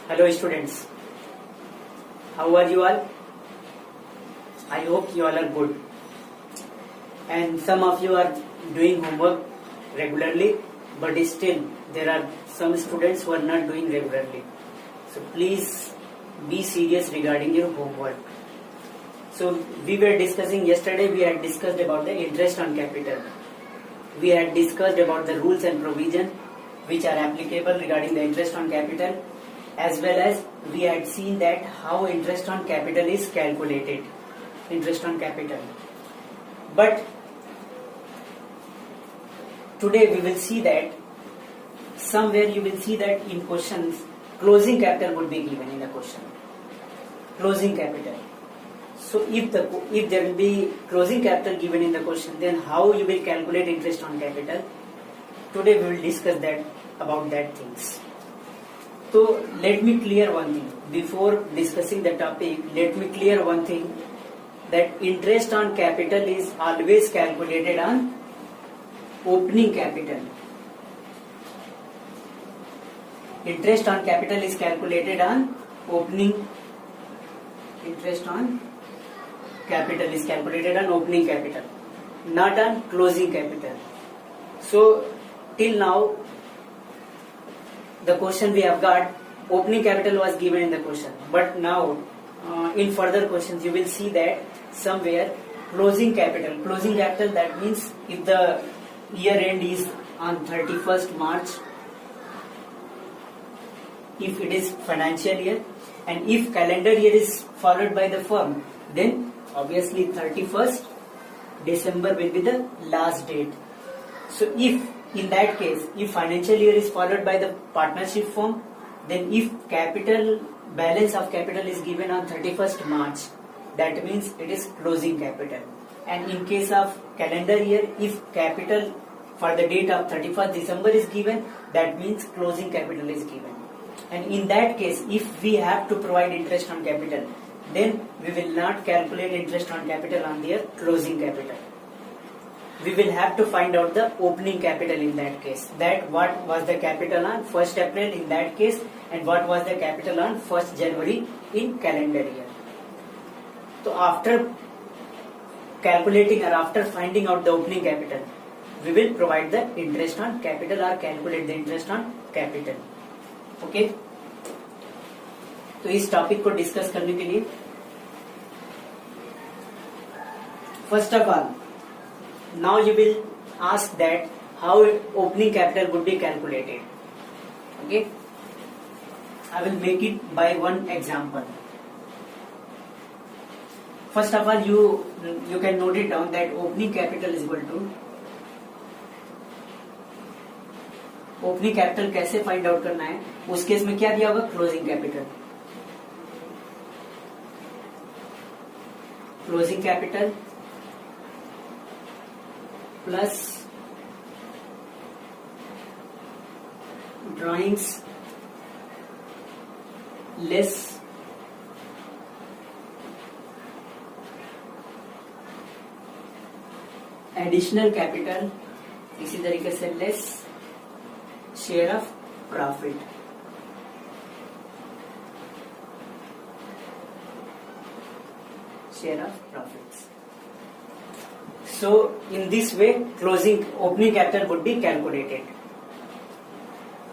Hello students, how are you all? I hope you all are good. And some of you are doing homework regularly, but still there are some students who are not doing regularly. So please be serious regarding your homework. So we were discussing yesterday, we had discussed about the interest on capital. We had discussed about the rules and provision which are applicable regarding the interest on capital, as well as we had seen that how interest on capital is calculated. Interest on capital. But today we will see that somewhere you will see that in questions closing capital would be given in the question. Closing capital. So if there will be closing capital given in the question, then how you will calculate interest on capital? Today we will discuss that about that things. So let me clear one thing. Before discussing the topic, let me clear one thing, that interest on capital is always calculated on opening capital. Interest on capital is calculated on opening. Interest on capital is calculated on opening capital, not on closing capital. So till now the question we have got, opening capital was given in the question, but now in further questions you will see that somewhere closing capital, that means if the year end is on 31st March, if it is financial year, and if calendar year is followed by the firm, then obviously 31st December will be the last date. So if in that case, if financial year is followed by the partnership firm, then if capital balance of capital is given on 31st March, that means it is closing capital. And in case of calendar year, if capital for the date of 31st December is given, that means closing capital is given. And in that case, if we have to provide interest on capital, then we will not calculate interest on capital on their closing capital. We will have to find out the opening capital in that case. That what was the capital on 1st April in that case, and what was the capital on 1st January in calendar year. So after calculating or after finding out the opening capital, we will provide the interest on capital or calculate the interest on capital. Okay? तो इस topic को discuss करने के लिए first of all, now you will ask that how opening capital would be calculated. Okay, I will make it by one example. First of all, you can note it down that opening capital is equal to, opening capital कैसे find out करना है, उस case में क्या दिया होगा, closing capital. Closing capital plus drawings less additional capital, इसी तरीके से less share of profit. Share of profits. So in this way, opening capital would be calculated.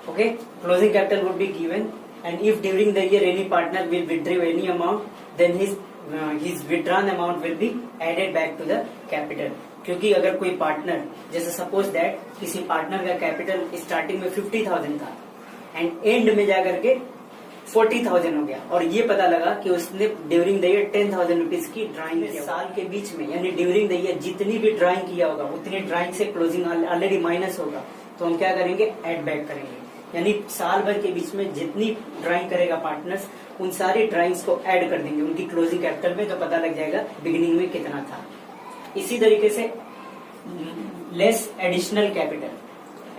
Okay, closing capital would be given, and if during the year any partner will withdraw any amount, then his withdrawn amount will be added back to the capital. क्योंकि अगर कोई partner, जैसे suppose that किसी partner का capital starting में 50,000 था and and में जाकर के 40,000 हो गया, और ये पता लगा कि उसने ड्यूरिंग द ईयर 10,000 रुपीज की ड्राइंग किया, साल के बीच में, यानी ड्यूरिंग द ईयर जितनी भी ड्राइंग किया होगा उतनी ड्राइंग से क्लोजिंग ऑलरेडी माइनस होगा, तो हम क्या करेंगे, ऐड बैक करेंगे. यानी साल भर के बीच में जितनी ड्राइंग करेगा पार्टनर्स, उन सारी ड्राइंग्स को ऐड कर देंगे उनकी क्लोजिंग कैपिटल में, तो पता लग जाएगा बिगिनिंग में कितना था. इसी तरीके से less additional capital.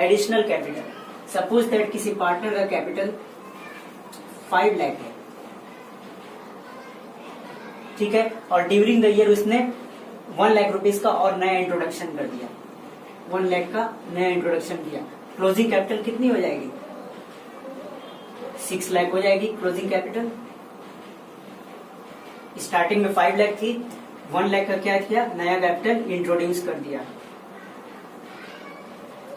Additional capital, suppose that किसी पार्टनर का कैपिटल 5 लाख है, ठीक है, और ड्यूरिंग द ईयर उसने 1 लाख रुपीज का और नया इंट्रोडक्शन कर दिया, 1 लाख का नया इंट्रोडक्शन किया, क्लोजिंग कैपिटल कितनी हो जाएगी, 6 लाख हो जाएगी क्लोजिंग कैपिटल। स्टार्टिंग में 5 लाख थी, 1 लाख का क्या किया, नया कैपिटल इंट्रोड्यूस कर दिया।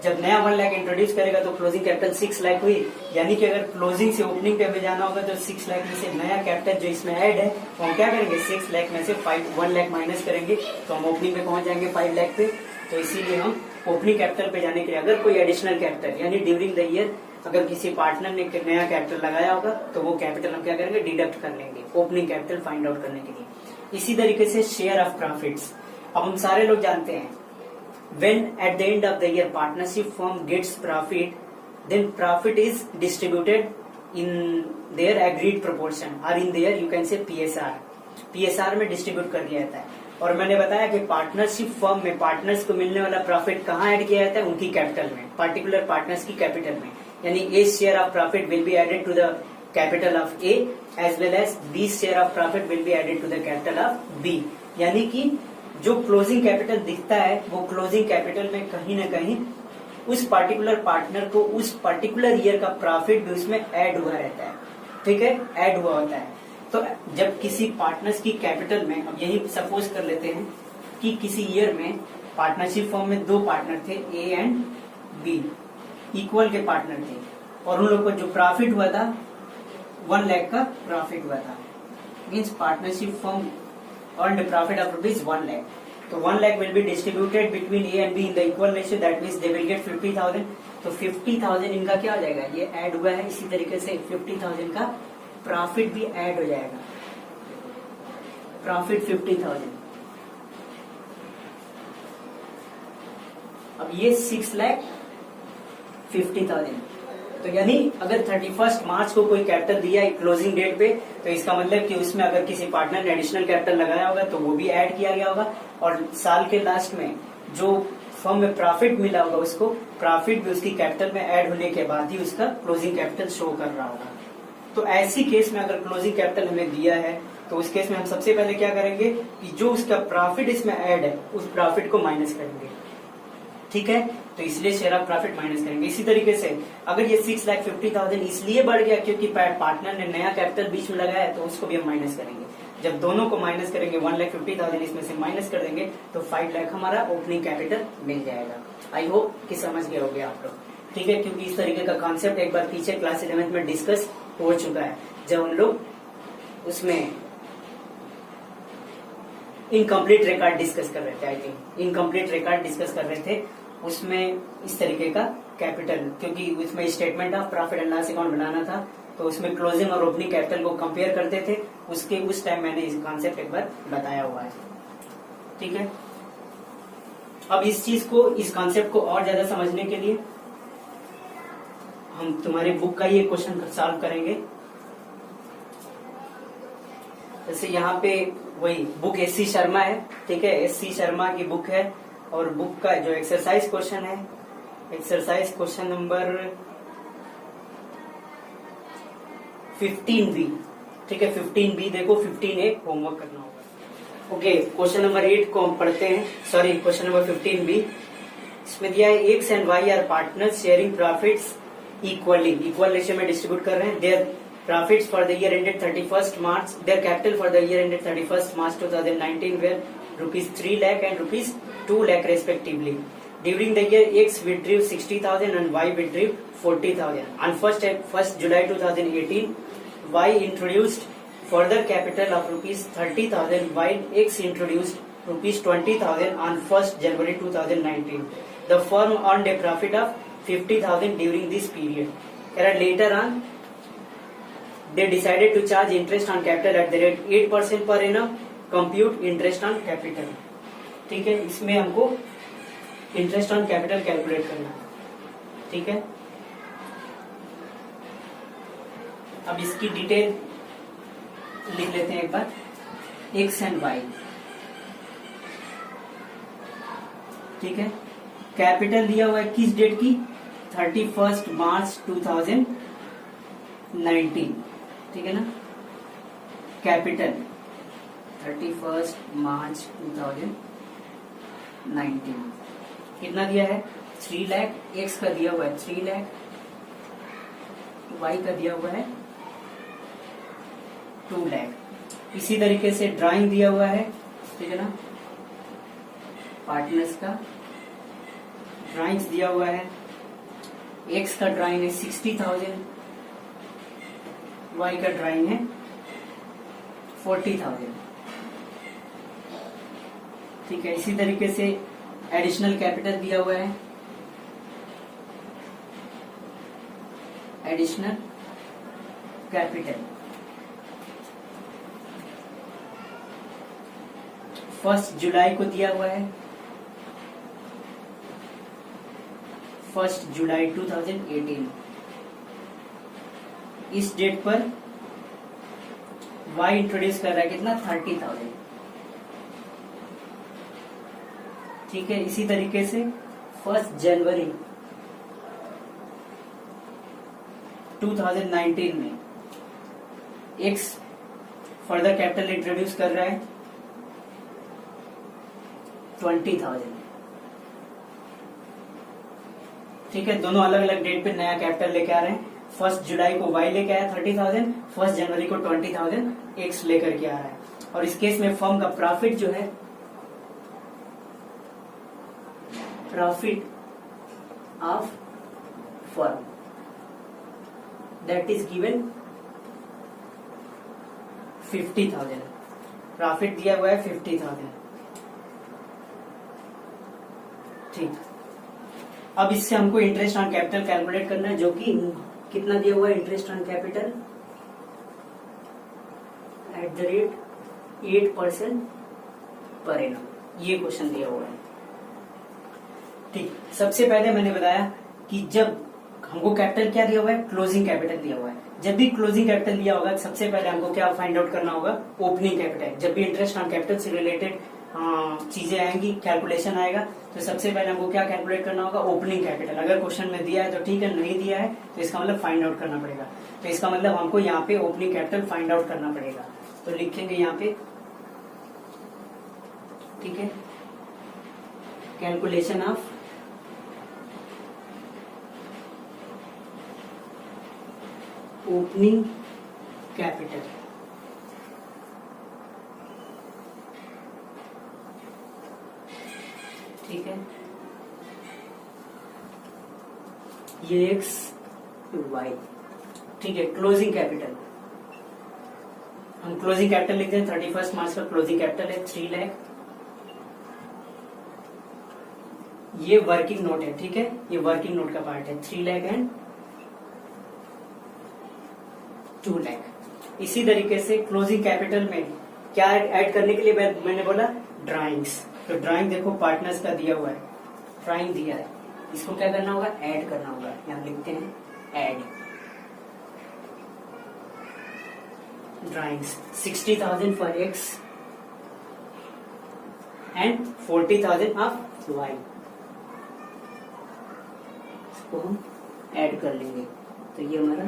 जब नया 1 लाख इंट्रोड्यूस करेगा तो क्लोजिंग कैपिटल 6 लाख हुई, यानी कि अगर क्लोजिंग से ओपनिंग पे जाना होगा तो 6 लाख में से नया कैपिटल जो इसमें ऐड है वो हम क्या करेंगे, 6 लाख में से 1 लाख माइनस करेंगे तो हम ओपनिंग पे पहुंच जाएंगे 5 लाख पे। तो इसीलिए हम ओपनिंग कैपिटल पे जाने के लिए अगर कोई एडिशनल कैपिटल यानी ड्यूरिंग द ईयर अगर किसी पार्टनर ने नया कैपिटल लगाया होगा तो वो कैपिटल हम क्या करेंगे, डिडक्ट कर लेंगे ओपनिंग कैपिटल फाइंड आउट करने के लिए। इसी तरीके से शेयर ऑफ प्रॉफिट्स, अब हम सारे लोग जानते हैं when at the end of the year partnership firm gets profit, then profit is distributed in their agreed proportion or in their you can say PSR में डिस्ट्रीब्यूट कर दिया जाता है। और मैंने बताया कि पार्टनरशिप फर्म में पार्टनर्स को मिलने वाला प्रॉफिट कहाँ ऐड किया जाता है, उनकी कैपिटल में, पार्टिकुलर पार्टनर्स की कैपिटल में। यानी A share of profit will be added to the capital of A as well as B share of profit will be added to the capital of B. यानी कि जो closing capital दिखता है वो closing capital में कहीं ना कहीं उस पार्टिकुलर पार्टनर को उस पर्टिकुलर ईयर का प्रॉफिट भी उसमें ऐड हुआ रहता है, ठीक है, ऐड हुआ होता है। तो जब किसी पार्टनर्स की कैपिटल में, अब यही सपोज कर लेते हैं कि किसी ईयर में पार्टनरशिप फॉर्म में 2 पार्टनर थे ए एंड बी, इक्वल के पार्टनर थे और उन लोग को जो प्रॉफिट हुआ था 1 लाख का प्रॉफिट हुआ था। Means partnership form earned a profit of rupees 1 lakh. So 1 lakh will be distributed between A and B in the equal ratio. That means they will get 50,000. तो 50,000 इनका क्या हो जाएगा, ये ऐड हुआ है, इसी तरीके से 50,000 का प्रॉफिट भी ऐड हो जाएगा, प्रॉफिट 50,000। अब ये 6,50,000, तो यानी अगर 31 मार्च को कोई कैपिटल दिया है क्लोजिंग डेट पे, तो इसका मतलब कि उसमें अगर किसी पार्टनर ने एडिशनल कैपिटल लगाया होगा तो वो भी ऐड किया गया होगा, और साल के लास्ट में जो फर्म में प्रॉफिट मिला होगा उसको प्रॉफिट भी उसकी कैपिटल में ऐड होने के बाद ही उसका क्लोजिंग कैपिटल शो कर रहा होगा। तो ऐसी केस में अगर क्लोजिंग कैपिटल हमें दिया है तो उस केस में हम सबसे पहले क्या करेंगे कि जो उसका प्रॉफिट इसमें ऐड है उस प्रॉफिट को माइनस करेंगे, ठीक है। तो इसलिए शेयर ऑफ प्रॉफिट माइनस करेंगे। इसी तरीके से अगर ये 6,50,000 इसलिए बढ़ गया क्योंकि पार्टनर ने नया कैपिटल बीच में लगाया तो उसको भी हम माइनस करेंगे। जब दोनों को माइनस करेंगे 1,50,000 इसमें से माइनस कर देंगे तो 5 लाख हमारा ओपनिंग कैपिटल मिल जाएगा। आई होप कि समझ गए होंगे आप लोग, ठीक है, क्योंकि इस तरीके का कॉन्सेप्ट एक बार पीछे क्लास 11th में डिस्कस हो चुका है जब हम लोग उसमें इनकम्प्लीट रिकॉर्ड डिस्कस कर रहे थे। I think incomplete record discuss कर रहे थे, उसमें इस तरीके का कैपिटल, क्योंकि उसमें statement of profit and loss account बनाना था तो उसमें क्लोजिंग और ओपनिंग कैपिटल को कंपेयर करते थे, उसके उस टाइम मैंने इस कॉन्सेप्ट एक बार बताया हुआ है, ठीक है। अब इस चीज को, इस कॉन्सेप्ट को और ज्यादा समझने के लिए हम तुम्हारे बुक का ये क्वेश्चन सॉल्व करेंगे। जैसे यहाँ पे वही बुक एससी शर्मा है, ठीक है, एससी शर्मा की बुक है और बुक का जो एक्सरसाइज क्वेश्चन है, एक्सरसाइज क्वेश्चन नंबर 15B, ठीक है, 15B देखो, 15A होमवर्क करना होगा। ओके, क्वेश्चन नंबर 8 को हम पढ़ते हैं, सॉरी क्वेश्चन नंबर 15B। इसमें दिया है X and Y are partners sharing profits equally, equal ratio में डिस्ट्रीब्यूट कर रहे हैं। Their profits for the year ended 31st March, their capital for the year ended 31st March 2019 where ₹3 lakh and ₹2 lakh respectively. During the year, X withdrew 60,000 and Y withdrew 40,000. On 1st July 2018, Y introduced further capital of ₹30,000 while X introduced ₹20,000 on 1st January 2019. The firm earned a profit of 50,000 during this period. Later on, they decided to charge interest on capital at the rate 8% per annum. Compute interest on capital, ठीक है, इसमें हमको interest on capital calculate करना है, ठीक है। अब इसकी डिटेल लिख लेते हैं एक बार। एक्स एंड वाई, ठीक है, कैपिटल दिया हुआ है किस डेट की, 31st मार्च 2019, ठीक है ना। कैपिटल 31st मार्च 2019 कितना दिया है, 3 लाख। एक्स का दिया हुआ है 3 लाख, वाई का दिया हुआ है 2 लाख। इसी तरीके से ड्राइंग दिया हुआ है, ठीक है ना, पार्टनर्स का ड्राइंग्स दिया हुआ है। एक्स का ड्राइंग है 60,000, वाई का ड्राइंग है 40,000, ठीक है। इसी तरीके से एडिशनल कैपिटल दिया हुआ है, एडिशनल कैपिटल 1 जुलाई को दिया हुआ है, 1 जुलाई 2018। इस डेट पर वाई इंट्रोड्यूस कर रहा है कितना, 30,000, ठीक है। इसी तरीके से 1 जनवरी 2019 में एक्स फर्दर कैपिटल इंट्रोड्यूस कर रहा है 20,000, ठीक है। दोनों अलग अलग डेट पे नया कैपिटल लेके आ रहे हैं। 1 जुलाई को वाई लेके आया 30,000, 1 जनवरी को 20,000 एक्स लेकर के आ रहा है। और इस केस में फर्म का प्रॉफिट जो है, profit of firm, that is given 50,000। Profit दिया हुआ है 50,000, ठीक। अब इससे हमको इंटरेस्ट ऑन कैपिटल कैलकुलेट करना है, जो कि कितना दिया हुआ है, interest on capital @ 8% per annum, ये क्वेश्चन दिया हुआ है, ठीक। सबसे पहले मैंने बताया कि जब हमको कैपिटल क्या दिया हुआ है, क्लोजिंग कैपिटल दिया हुआ है। जब भी क्लोजिंग कैपिटल दिया होगा, सबसे पहले हमको क्या फाइंड आउट करना होगा, ओपनिंग कैपिटल। जब भी इंटरेस्ट ऑन कैपिटल से रिलेटेड चीजें आएंगी, कैलकुलेशन आएगा, तो सबसे पहले हमको क्या कैलकुलेट करना होगा, ओपनिंग कैपिटल। अगर क्वेश्चन में दिया है तो ठीक है, नहीं दिया है तो इसका मतलब फाइंड आउट करना पड़ेगा। तो इसका मतलब हमको यहाँ पे ओपनिंग कैपिटल फाइंड आउट करना पड़ेगा। तो लिखेंगे यहाँ पे, ठीक है, कैलकुलेशन ऑफ ओपनिंग कैपिटल, ठीक है। ये एक्स वाई, ठीक है। क्लोजिंग कैपिटल, हम क्लोजिंग कैपिटल लिखते हैं 31 मार्च का क्लोजिंग कैपिटल है 3 लाख। ये वर्किंग नोट है, ठीक है, ये वर्किंग नोट का पार्ट है 3 लाख एंड 2 लाख। इसी तरीके से क्लोजिंग कैपिटल में क्या ऐड करने के लिए मैंने बोला, ड्राइंग्स। तो ड्राइंग देखो पार्टनर्स का दिया हुआ है, ड्राइंग दिया है, इसको क्या करना होगा, ऐड करना होगा। यहां लिखते हैं add drawings 60,000 for X and 40,000 of Y, इसको हम ऐड कर लेंगे। तो ये हमारा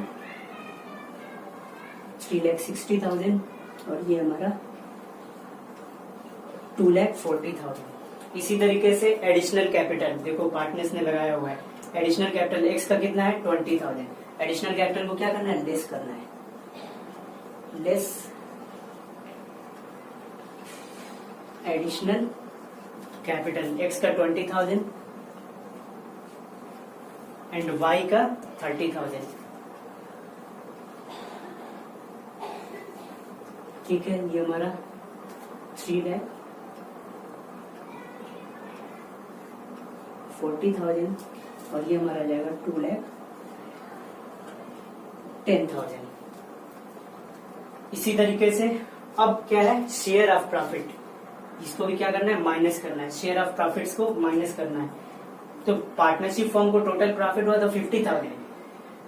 3,60,000 और ये हमारा 2,40,000। इसी तरीके से एडिशनल कैपिटल देखो पार्टनर्स ने लगाया हुआ है। एडिशनल कैपिटल एक्स का कितना है, 20,000। एडिशनल कैपिटल को क्या करना है, लेस करना है, लेस एडिशनल कैपिटल। एक्स का 20,000 एंड वाई का 30,000, ठीक है। ये हमारा 3,40,000 और ये हमारा जाएगा 2,10,000। इसी तरीके से अब क्या है, शेयर ऑफ प्रॉफिट, इसको भी क्या करना है, माइनस करना है। शेयर ऑफ प्रॉफिट्स को माइनस करना है। तो पार्टनरशिप फर्म को टोटल प्रॉफिट हुआ तो 50,000,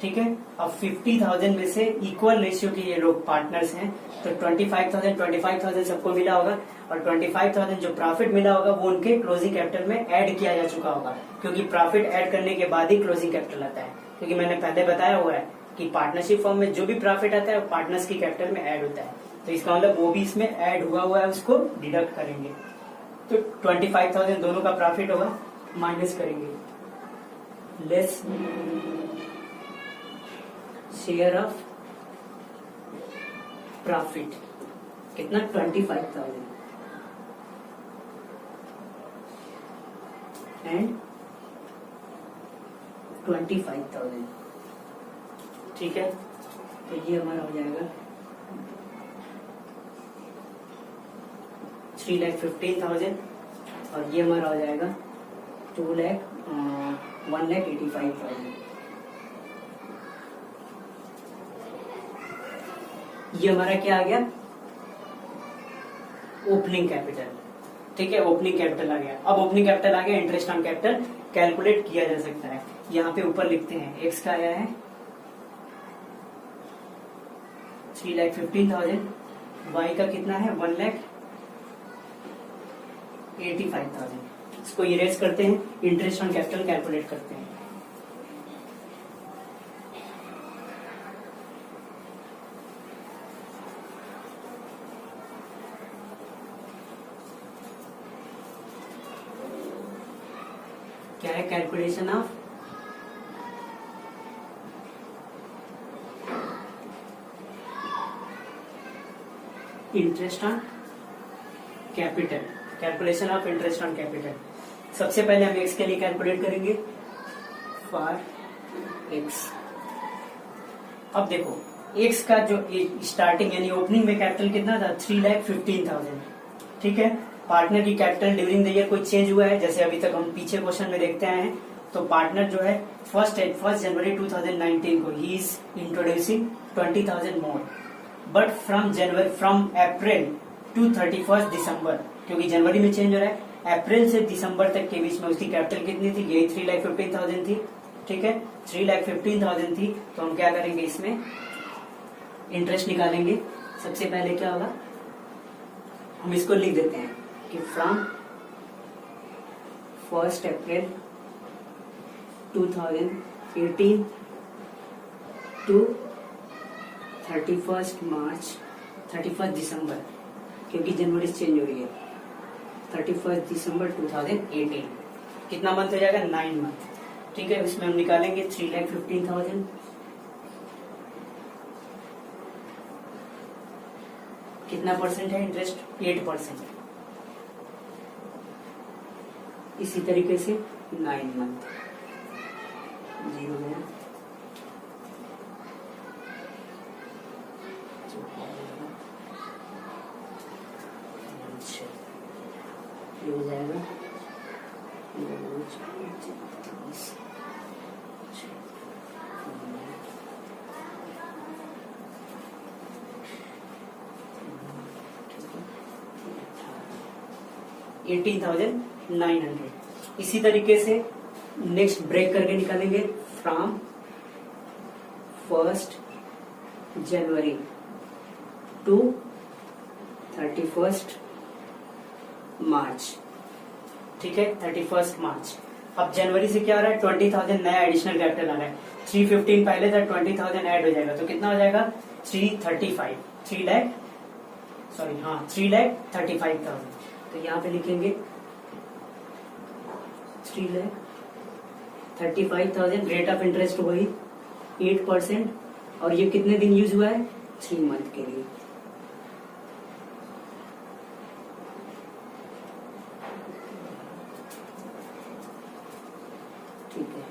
ठीक है। अब 50,000 में से इक्वल रेशियो के ये लोग पार्टनर्स हैं, तो 25,000 सबको मिला होगा और 25,000 जो प्रॉफिट मिला होगा वो उनके क्लोजिंग कैपिटल में ऐड किया जा चुका होगा, क्योंकि प्रॉफिट ऐड करने के बाद ही क्लोजिंग कैपिटल आता है। क्योंकि मैंने पहले बताया हुआ है कि पार्टनरशिप फर्म में जो भी प्रॉफिट आता है वो पार्टनर्स की कैपिटल में ऐड होता है, तो इसका मतलब वो भी इसमें ऐड हुआ है, उसको डिडक्ट करेंगे। तो 25,000 दोनों का प्रॉफिट होगा, माइनस करेंगे, लेस शेयर ऑफ प्रॉफिट कितना 25,000 एंड 25,000। ठीक है, तो ये हमारा हो जाएगा 3,15,000 और ये हमारा हो जाएगा 1,85,000। ये हमारा क्या आ गया, ओपनिंग कैपिटल। ठीक है, ओपनिंग कैपिटल आ गया। अब ओपनिंग कैपिटल आ गया, इंटरेस्ट ऑन कैपिटल कैलकुलेट किया जा सकता है। यहाँ पे ऊपर लिखते हैं एक्स का आया है 3,15,000, वाई का कितना है 1,85,000। इसको इरेज करते हैं, इंटरेस्ट ऑन कैपिटल कैलकुलेट करते हैं। क्या है calculation of interest on capital, calculation of interest on capital. सबसे पहले हम एक्स के लिए कैलकुलेट करेंगे फॉर एक्स। अब देखो एक्स का जो स्टार्टिंग यानी ओपनिंग में कैपिटल कितना था 3,15,000। ठीक है, पार्टनर की कैपिटल ड्यूरिंग द ईयर कोई चेंज हुआ है, जैसे अभी तक हम पीछे क्वेश्चन में देखते आए हैं। तो पार्टनर जो है 1 जनवरी 2019 को he is introducing 20,000 more, but from April to 31 December, क्योंकि जनवरी में चेंज हो रहा है, अप्रैल से दिसंबर तक के बीच में उसकी कैपिटल कितनी थी, यही 3,15,000 थी। ठीक है, 3,15,000 थी। तो हम क्या करेंगे, इसमें इंटरेस्ट निकालेंगे। सबसे पहले क्या होगा, हम इसको लिख देते हैं कि फ्रॉम 1 अप्रैल 2018 टू 31 दिसंबर, क्योंकि जनवरी से चेंज हो रही है, 31 दिसंबर 2018 कितना मंथ हो जाएगा 9 मंथ। ठीक है, इसमें हम निकालेंगे 3,15,000 कितना परसेंट है इंटरेस्ट 8%। इसी तरीके से 9 मंथ 0 है, ये हो जाएगा 18,900। इसी तरीके से नेक्स्ट ब्रेक करके निकालेंगे फ्रॉम 1 जनवरी टू 31 मार्च। ठीक है, 31 मार्च। अब जनवरी से क्या हो रहा है 20,000 नया एडिशनल कैपिटल आ रहा है, 315 पहले था, 20,000 ऐड हो जाएगा, तो कितना हो जाएगा 3,35,000। तो यहाँ पे लिखेंगे 3,35,000। रेट ऑफ इंटरेस्ट वही 8%, और ये कितने दिन यूज हुआ है 3 मंथ के लिए। ठीक है,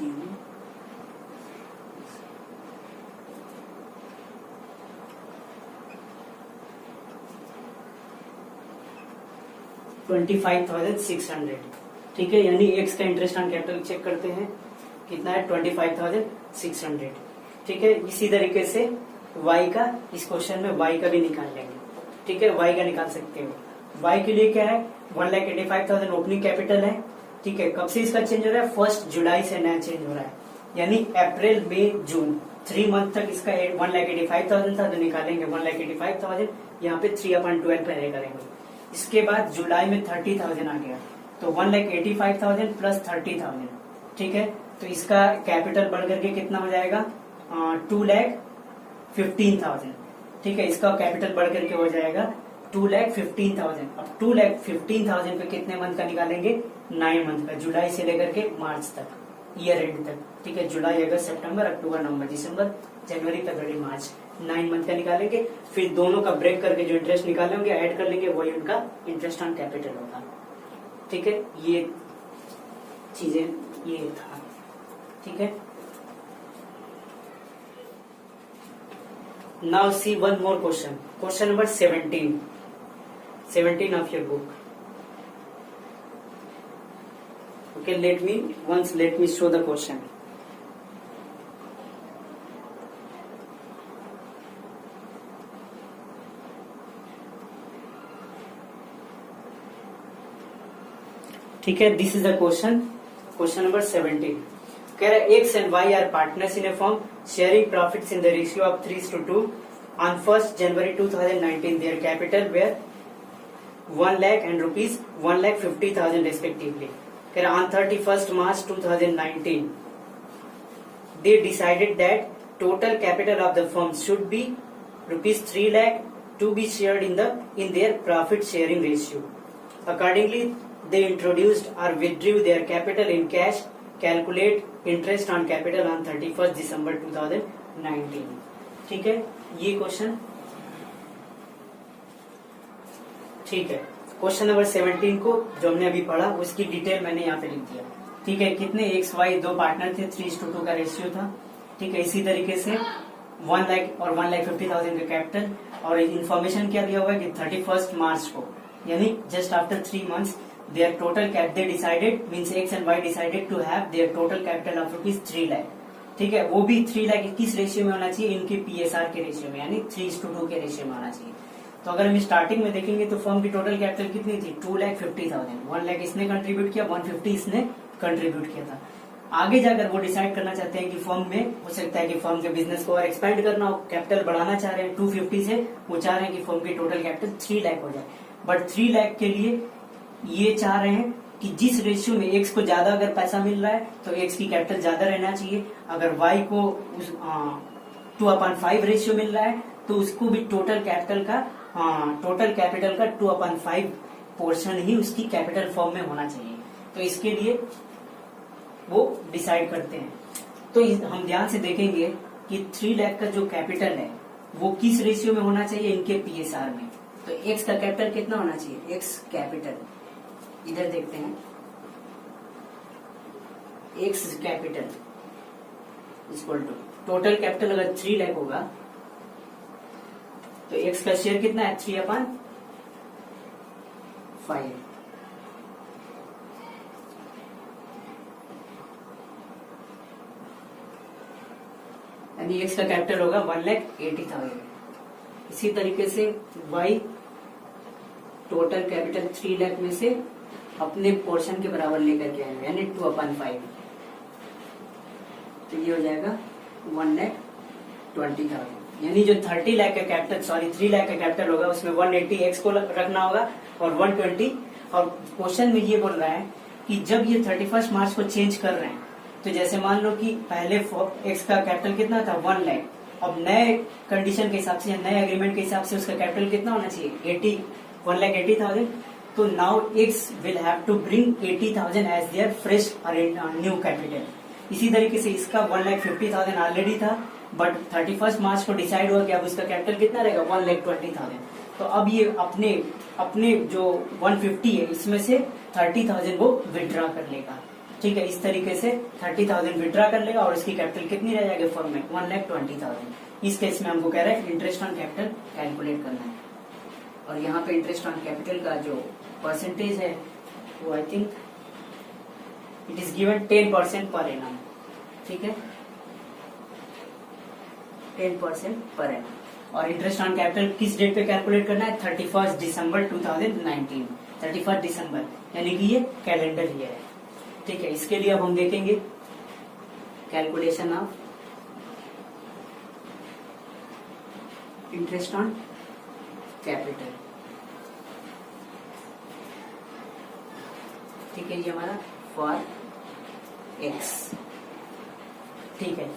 जीरो 25,600। ठीक है, यानी एक्स का इंटरेस्ट ऑन कैपिटल चेक करते हैं कितना है 25,600। ठीक है, इसी तरीके से वाई का, इस क्वेश्चन में वाई का भी निकाल लेंगे। ठीक है, वाई का निकाल सकते हो। वाई के लिए क्या है 1,85,000 ओपनिंग कैपिटल है। ठीक है, कब से इसका चेंज हो रहा है 1 जुलाई से नया चेंज हो रहा है, यानी अप्रैल मई जून 3 मंथ तक इसका 1,85,000 था, तो निकालेंगे 1,85,000, यहाँ पे 3/12 पहले करेंगे। इसके बाद जुलाई में 30,000 आ गया, तो 1,85,000 प्लस 30,000। ठीक है, तो इसका कैपिटल बढ़ करके कितना हो जाएगा 2,15,000। ठीक है, इसका कैपिटल बढ़ करके हो जाएगा 2,15,000। अब 2,15,000 पे कितने मंथ का निकालेंगे? 9 मंथ का, जुलाई से लेकर के मार्च तक, ईयर एंड तक। ठीक है, जुलाई, अगस्त, सितंबर, अक्टूबर, नवंबर, दिसंबर, जनवरी, फरवरी, मार्च, 9 मंथ का निकालेंगे। फिर दोनों का ब्रेक करके जो इंटरेस्ट निकालेंगे ऐड कर लेंगे, वही उनका इंटरेस्ट ऑन कैपिटल होगा। ठीक है, ये चीजें ये था। ठीक है, now see one more question, question number 17 of your book. Okay, let me show the question. ठीक है, this is the question number 17। कह रहा है X and Y are partners in a firm sharing profits in the ratio of 3:2 on 1st January 2019. Their capital were 1 lakh and rupees 1,50,000 respectively. कह रहा on 31st March 2019 they decided that total capital of the firm should be rupees 3 lakh to be shared in their profit sharing ratio. Accordingly, they introduced or withdrew their capital in cash. Calculate interest on capital on 31st December 2019. ठीक है, ये question ठीक है। Question number 17 को जो हमने अभी पढ़ा उसकी डिटेल मैंने यहाँ पे लिख दिया। ठीक है, कितने XY दो पार्टनर थे, 3:2 का रेशियो था। ठीक है, इसी तरीके से 1 लाख और 1,50,000 का कैपिटल, और इन्फॉर्मेशन क्या दिया हुआ है कि 31st मार्च को, यानी just after 3 months their total cap they decided means X and Y decided to have their total capital of rupees 3 lakh। ठीक है, वो भी 3 लाख किस रेशियो में होना चाहिए? इनके PSR के रेशियो में, यानी 3:2 के रेशियो में होना चाहिए। तो अगर हम स्टार्टिंग में देखेंगे तो फर्म की टोटल कैपिटल कितनी थी? 2,50,000। 1 लाख इसने कंट्रीब्यूट किया, 150 इसने कंट्रीब्यूट किया था। आगे जाकर वो डिसाइड करना चाहते हैं कि फर्म में हो सकता है कि फर्म के बिजनेस को और एक्सपेंड करना हो, कैपिटल बढ़ाना चाह रहे हैं 250 से, वो चाह रहे हैं कि फर्म की टोटल कैपिटल 3 लाख हो जाए। बट 3 लाख के लिए ये चाह रहे हैं कि जिस रेशियो में X को ज्यादा अगर पैसा मिल रहा है तो X की कैपिटल ज्यादा रहना चाहिए, अगर Y को 2/5 रेशियो मिल रहा है तो उसको भी टोटल कैपिटल का 2/5 पोर्शन ही उसकी कैपिटल फॉर्म में होना चाहिए। तो इसके लिए वो डिसाइड करते हैं। तो हम ध्यान से देखेंगे कि 3 लाख का जो कैपिटल है वो किस रेशियो में होना चाहिए? इनके PSR में। तो X का कैपिटल कितना होना चाहिए? X कैपिटल, इधर देखते हैं, X capital equal to total capital अगर 3 लाख होगा तो X का शेयर कितना है? 3/5। यानी X का कैपिटल होगा 1,80,000। इसी तरीके से Y टोटल कैपिटल 3 लाख में से अपने पोर्शन के बराबर लेकर के आएंगे, यानी 2/5। तो ये हो जाएगा 1,20,000। यानी जो 3 लाख का कैपिटल होगा उसमें 180 X को रखना होगा और 120। और क्वेश्चन में ये बोल रहा है कि जब ये 31 मार्च को चेंज कर रहे हैं तो जैसे मान लो कि पहले X का कैपिटल कितना था? 1 लाख। अब नए कंडीशन के हिसाब से, नए एग्रीमेंट के हिसाब से उसका कैपिटल कितना होना चाहिए? 1,80,000। तो now X will have to bring 80,000 as their fresh new capital. इसी तरीके से इसका 1,50,000 ऑलरेडी था, बट 31 मार्च को डिसाइड हुआ कि अब उसका कैपिटल कितना रहेगा? 1,20,000। तो अब ये अपने जो 150 है इसमें से 30,000 वो विड्रॉ कर लेगा। ठीक है, इस तरीके से 30,000 विड्रॉ कर लेगा और इसकी कैपिटल कितनी रह जाएगी फर्म में? 1,20,000। इस केस में हमको कह रहा है इंटरेस्ट ऑन कैपिटल कैलकुलेट करना है, और यहाँ पे इंटरेस्ट ऑन कैपिटल का जो परसेंटेज है वो I think it is given 10% per annum. ठीक है, 10% पर एनम। और इंटरेस्ट ऑन कैपिटल किस डेट पे कैलकुलेट करना है? 31 दिसंबर 2019। 31 दिसंबर यानी कि ये कैलेंडर ईयर है। ठीक है, इसके लिए अब हम देखेंगे calculation of interest on capital. ठीक है, ये हमारा फॉर X। ठीक है,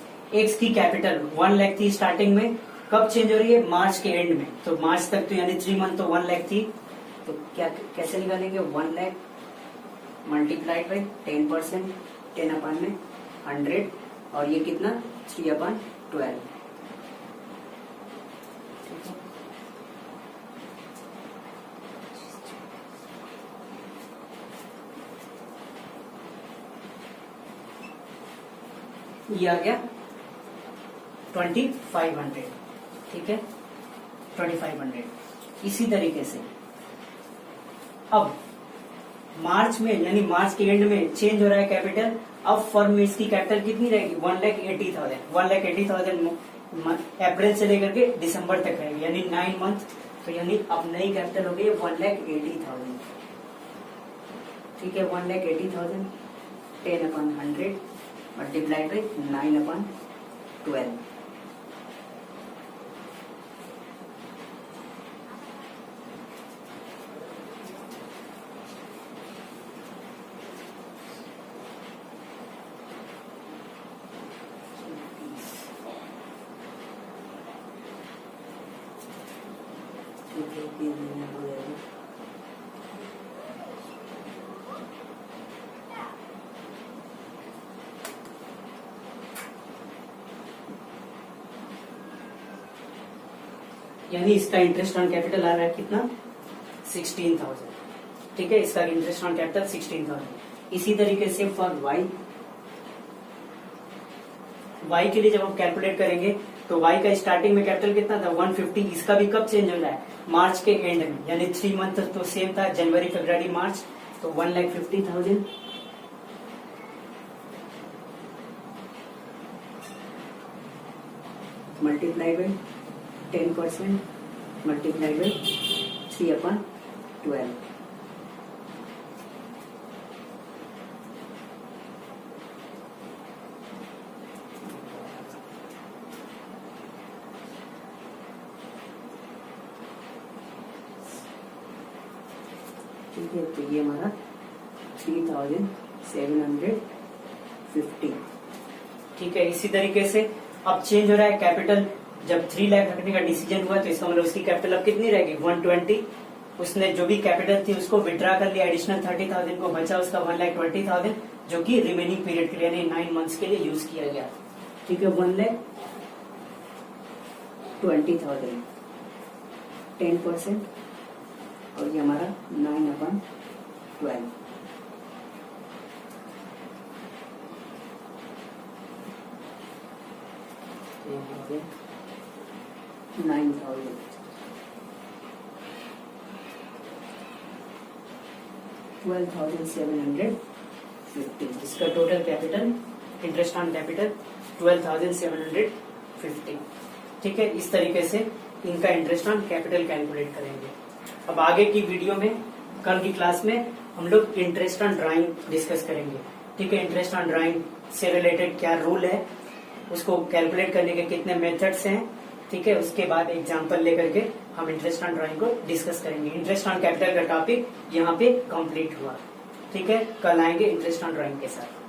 X की कैपिटल 1 लाख थी स्टार्टिंग में, कब चेंज हो रही है? मार्च के एंड में। तो मार्च तक तो यानी 3 मंथ तो 1 लाख थी, तो क्या कैसे निकालेंगे? 1 लाख मल्टीप्लाइड बाई 10%, 10 अपॉन में 100, और ये कितना? 3/12। ठीक है, ये आ गया 2500। ठीक है, 2500। इसी तरीके से अब मार्च में यानी मार्च के एंड में चेंज हो रहा है कैपिटल। अब फर्म में इसकी कैपिटल कितनी रहेगी? 1,80,000। 1,80,000 अप्रैल से लेकर के दिसंबर तक रहेगी, यानी 9 मंथ। तो यानी अब नई कैपिटल हो गई 1,80,000। ठीक है, 1,80,000 10/100 मल्टीप्लाइड बाई 9/12। यानी इसका इंटरेस्ट ऑन कैपिटल आ रहा है कितना? 16,000। ठीक है, इसका इंटरेस्ट ऑन कैपिटल 16,000। इसी तरीके से फॉर वाई के लिए जब हम कैलकुलेट करेंगे तो वाई का स्टार्टिंग में कैपिटल कितना था? 150। इसका भी कब चेंज हो रहा है? मार्च के एंड में, यानी 3 मंथ तो सेम था, जनवरी फरवरी मार्च। तो 1,50,000 मल्टीप्लाई बाई 10% मल्टीप्लाई बाई 3/12। ठीक है, तो ये हमारा 3,750। ठीक है, इसी तरीके से अब चेंज हो रहा है कैपिटल। जब 3 लाख रखने का डिसीजन हुआ तो इसका मतलब उसकी कैपिटल अब कितनी रहेगी? 120। उसने जो भी कैपिटल थी उसको विड्रा कर लिया, एडिशनल 30,000 को बचा उसका 1,20,000, जो कि रिमेनिंग पीरियड के लिए यानी 9 मंथ्स के लिए यूज किया गया। ठीक है, 1,20,000 10%, और ये हमारा 9/12। ये हो गया 9,000। 12,750, जिसका total capital interest on capital 12,750। ठीक है, इस तरीके से इनका इंटरेस्ट ऑन कैपिटल कैलकुलेट करेंगे। अब आगे की वीडियो में, कल की क्लास में हम लोग इंटरेस्ट ऑन ड्राइंग डिस्कस करेंगे। ठीक है, इंटरेस्ट ऑन ड्राइंग से रिलेटेड क्या रूल है, उसको कैलकुलेट करने के कितने मेथड्स हैं। ठीक है, उसके बाद एग्जांपल लेकर के हम इंटरेस्ट ऑन ड्राइंग को डिस्कस करेंगे। इंटरेस्ट ऑन कैपिटल का टॉपिक यहाँ पे कंप्लीट हुआ। ठीक है, कल आएंगे इंटरेस्ट ऑन ड्राइंग के साथ।